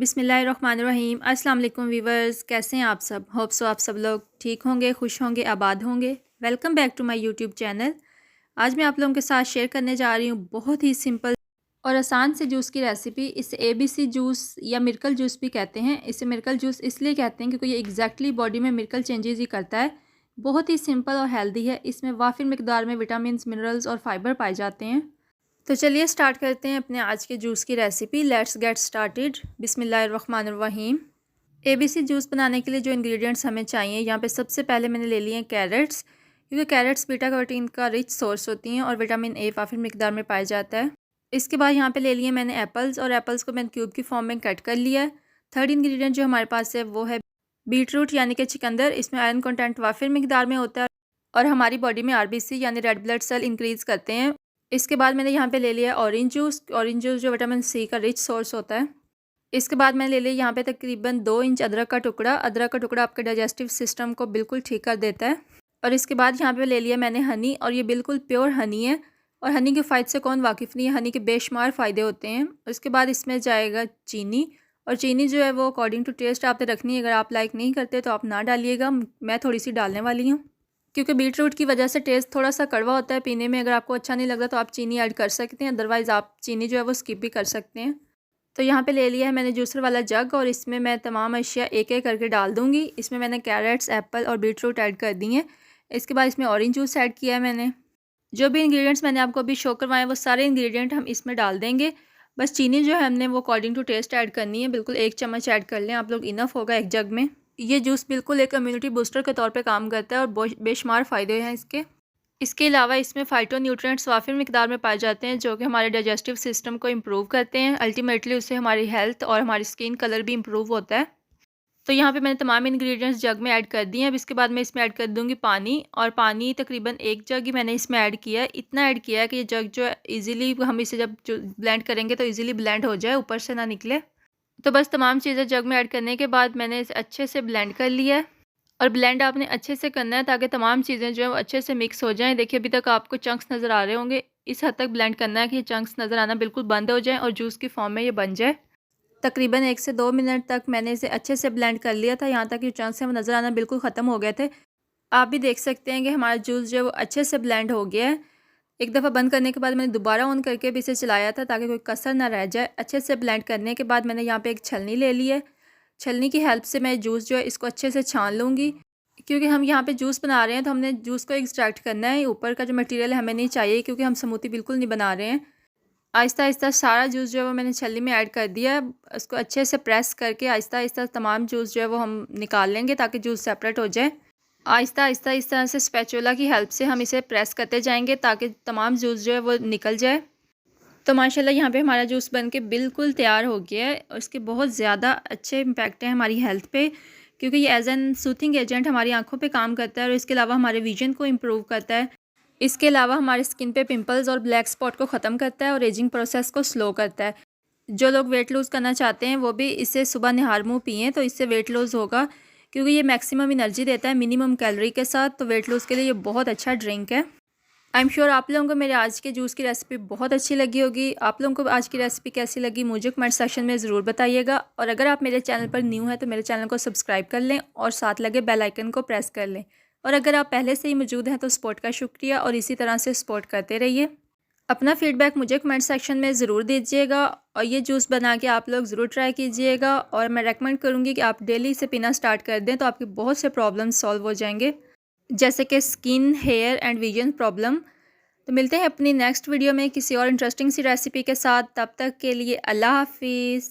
बिस्मिल्लाहिर्रहमानिर्रहीम। अस्सलाम वालेकुम वीवर्स, कैसे हैं आप सब? होप सो आप सब लोग ठीक होंगे, खुश होंगे, आबाद होंगे। Welcome back to my YouTube channel. आज मैं आप लोगों के साथ शेयर करने जा रही हूँ बहुत ही सिंपल और आसान से जूस की रेसिपी। इसे ABC जूस या मिरेकल जूस भी कहते हैं। इसे मिरेकल जूस इसलिए कहते हैं क्योंकि ये एग्जैक्टली बॉडी में मिरेकल चेंजेस ही करता है। बहुत ही सिंपल और हेल्दी है। इसमें वाफिर मिकदार में विटामिन, मिनरल्स और फाइबर पाए जाते हैं। तो चलिए स्टार्ट करते हैं अपने आज के जूस की रेसिपी। Let's get started. बिस्मिल्लाहिर्रहमानिर्रहीम। ABC जूस बनाने के लिए जो इंग्रेडिएंट्स हमें चाहिए, यहाँ पे सबसे पहले मैंने ले लिए हैं कैरेट्स, क्योंकि कैरेट्स बीटा कैरोटीन का रिच सोर्स होती हैं और विटामिन A काफ़ी मिकदार में पाया जाता है। इसके बाद यहाँ पे ले लिए मैंने एप्पल्स, और एप्पल्स को मैंने क्यूब की फॉर्म में कट कर लिया है। थर्ड इंग्रेडिएंट जो हमारे पास है वो है बीट रूट यानी कि चुकंदर। इसमें आयरन कंटेंट वाफिर मिकदार में होता है और हमारी बॉडी में RBC यानी रेड ब्लड सेल इंक्रीज़ करते हैं। इसके बाद मैंने यहाँ पे ले लिया ऑरेंज जूस। ऑरेंज जूस जो विटामिन C का रिच सोर्स होता है। इसके बाद मैंने ले लिया यहाँ पे तकरीबन 2 इंच अदरक का टुकड़ा। अदरक का टुकड़ा आपके डाइजेस्टिव सिस्टम को बिल्कुल ठीक कर देता है। और इसके बाद यहाँ पे ले लिया मैंने हनी, और ये बिल्कुल प्योर हनी है। और हनी के फ़ायदे से कौन वाकिफ़ नहीं है, हनी के बेशुमार फ़ायदे होते हैं। और इसके बाद इसमें जाएगा चीनी, और चीनी जो है वो अकॉर्डिंग टू टेस्ट आपने रखनी है। अगर आप लाइक नहीं करते तो आप ना डालिएगा, मैं थोड़ी सी डालने वाली हूँ, क्योंकि बीट रूट की वजह से टेस्ट थोड़ा सा कड़वा होता है पीने में। अगर आपको अच्छा नहीं लगता तो आप चीनी ऐड कर सकते हैं, अदरवाइज़ आप चीनी जो है वो स्किप भी कर सकते हैं। तो यहाँ पे ले लिया है मैंने जूसर वाला जग, और इसमें मैं तमाम अशिया एक एक करके डाल दूँगी। इसमें मैंने कैरेट्स, एप्पल और बीट रूट ऐड कर दी हैं। इसके बाद इसमें ऑरेंज जूस ऐड किया है मैंने। जो भी इंग्रेडिएंट्स मैंने आपको अभी शो करवाए वो सारे इंग्रेडिएंट हम इसमें डाल देंगे। बस चीनी जो है हमने वो अकॉर्डिंग टू टेस्ट ऐड करनी है। बिल्कुल 1 चम्मच ऐड कर लें आप लोग, इनफ होगा एक जग में। ये जूस बिल्कुल एक इम्यूनिटी बूस्टर के तौर पे काम करता है और बेशुमार फ़ायदे हैं इसके। इसके अलावा इसमें फाइटोन्यूट्रिएंट्स वाफिर मिकदार में पाए जाते हैं, जो कि हमारे डाइजेस्टिव सिस्टम को इम्प्रूव करते हैं। अल्टीमेटली उससे हमारी हेल्थ और हमारी स्किन कलर भी इम्प्रूव होता है। तो यहाँ पे मैंने तमाम इंग्रेडिएंट्स जग में ऐड कर दिए हैं। अब इसके बाद मैं इसमें ऐड कर दूँगी पानी, और पानी तकरीबन 1 जग ही मैंने इसमें ऐड किया है। इतना ऐड किया है कि ये जग जो है ईज़िली हम इसे जब जो ब्लेंड करेंगे तो ईज़िली ब्लेंड हो जाए, ऊपर से ना निकले। तो बस तमाम चीज़ें जग में ऐड करने के बाद मैंने इसे अच्छे से ब्लेंड कर लिया है। और ब्लेंड आपने अच्छे से करना है ताकि तमाम चीज़ें जो है वो अच्छे से मिक्स हो जाएं। देखिए अभी तक आपको चंक्स नज़र आ रहे होंगे। इस हद तक ब्लेंड करना है कि ये चंक्स नज़र आना बिल्कुल बंद हो जाएं और जूस की फॉर्म में ये बन जाए। तकरीबन 1 से 2 मिनट तक मैंने इसे अच्छे से ब्लेंड कर लिया था, यहाँ तक कि चंक्स हैं वो नज़र आना बिल्कुल ख़त्म हो गए थे। आप भी देख सकते हैं कि हमारा जूस जो है वो अच्छे से ब्लेंड हो गया है। एक दफ़ा बंद करने के बाद मैंने दोबारा ऑन करके भी इसे चलाया था ताकि कोई कसर ना रह जाए। अच्छे से ब्लेंड करने के बाद मैंने यहाँ पे एक छलनी ले ली है। छलनी की हेल्प से मैं जूस जो है इसको अच्छे से छान लूँगी, क्योंकि हम यहाँ पे जूस बना रहे हैं तो हमने जूस को एक्सट्रैक्ट करना है। ऊपर का जो मटेरियल हमें नहीं चाहिए, क्योंकि हम स्मूथी बिल्कुल नहीं बना रहे हैं। आहिस्ता आहिस्ता सारा जूस जो है वो मैंने छलनी में ऐड कर दिया है। उसको अच्छे से प्रेस करके आहिस्ता आहिस्ता तमाम जूस जो है वो हम निकाल लेंगे ताकि जूस सेपरेट हो जाए। आहिस्ता आहिस्ता इस तरह से स्पैचुला की हेल्प से हम इसे प्रेस करते जाएंगे ताकि तमाम जूस जो है वो निकल जाए। तो माशाल्लाह यहाँ पे हमारा जूस बन के बिल्कुल तैयार हो गया है, और इसके बहुत ज़्यादा अच्छे इम्पैक्ट हैं हमारी हेल्थ पे, क्योंकि ये एज एन सूथिंग एजेंट हमारी आंखों पे काम करता है और इसके अलावा हमारे विजन को इम्प्रूव करता है। इसके अलावा हमारे स्किन पे पिंपल्स और ब्लैक स्पॉट को ख़त्म करता है और एजिंग प्रोसेस को स्लो करता है। जो लोग वेट लूज़ करना चाहते हैं वो भी इसे सुबह निहार मुँह पिएँ तो इससे वेट लूज़ होगा, क्योंकि ये मैक्सिमम एनर्जी देता है मिनिमम कैलोरी के साथ। तो वेट लूज़ के लिए ये बहुत अच्छा ड्रिंक है। आई एम श्योर आप लोगों को मेरे आज के जूस की रेसिपी बहुत अच्छी लगी होगी। आप लोगों को आज की रेसिपी कैसी लगी मुझे कमेंट सेक्शन में ज़रूर बताइएगा। और अगर आप मेरे चैनल पर न्यू हैं तो मेरे चैनल को सब्सक्राइब कर लें और साथ लगे बेल आइकन को प्रेस कर लें। और अगर आप पहले से ही मौजूद हैं तो सपोर्ट का शुक्रिया, और इसी तरह से सपोर्ट करते रहिए। अपना फ़ीडबैक मुझे कमेंट सेक्शन में ज़रूर दीजिएगा, और ये जूस बना के आप लोग ज़रूर ट्राई कीजिएगा। और मैं रेकमेंड करूँगी कि आप डेली इसे पीना स्टार्ट कर दें तो आपके बहुत से प्रॉब्लम्स सॉल्व हो जाएंगे, जैसे कि skin, hair and vision problem. तो मिलते हैं अपनी नेक्स्ट वीडियो में किसी और इंटरेस्टिंग सी रेसिपी के साथ। तब तक के लिए अल्लाह हाफिज़।